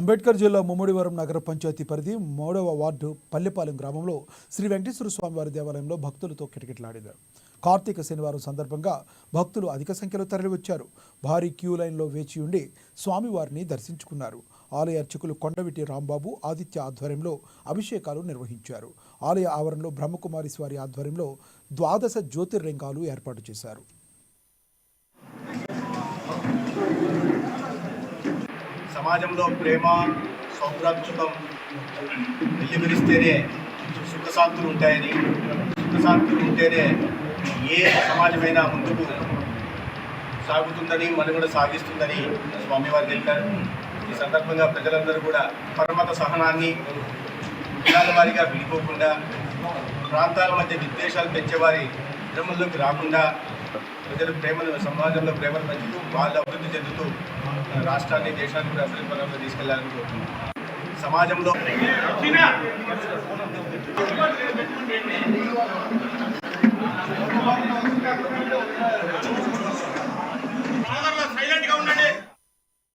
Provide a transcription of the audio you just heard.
అంబేద్కర్ జిల్లా ముమ్మడివరం నగర పంచాయతీ పరిధి 3వ వార్డు పల్లెపాలెం గ్రామంలో శ్రీ వెంకటేశ్వర స్వామివారి దేవాలయంలో భక్తులతో కిటకిటలాడింది. కార్తీక శనివారం సందర్భంగా భక్తులు అధిక సంఖ్యలో తరలివచ్చారు. భారీ క్యూ లైన్లో వేచి ఉండి స్వామివారిని దర్శించుకున్నారు. ఆలయ అర్చకులు కొండవిటి రాంబాబు, ఆదిత్య ఆధ్వర్యంలో అభిషేకాలు నిర్వహించారు. ఆలయ ఆవరణలో బ్రహ్మకుమారి స్వారి ఆధ్వర్యంలో 12 జ్యోతిర్లింగాలు ఏర్పాటు చేశారు. సమాజంలో ప్రేమ సౌభ్రాతృత్వం వెల్లివిరిస్తేనే సుఖశాంతులు ఉంటాయని, సుఖశాంతులు ఉంటేనే ఏ సమాజమైనా ముందుకు సాగుతుందని, మనుగడ సాగిస్తుందని స్వామివారు తెలిపారు. ఈ సందర్భంగా ప్రజలందరూ కూడా పరమత సహనాన్ని, కులాల వారిగా విడిపోకుండా, ప్రాంతాల మధ్య విద్వేషాలు పెంచేవారి విధముల్లోకి రాకుండా ప్రజలు ప్రేమను, సమాజంలో ప్రేమను పెంచుతూ వాళ్ళు అభివృద్ధి చెందుతూ రాష్ట్రాన్ని, దేశాన్ని కూడా అభివృద్ధి పరంగా తీసుకెళ్లాలని కోరుతున్నాం. సమాజంలో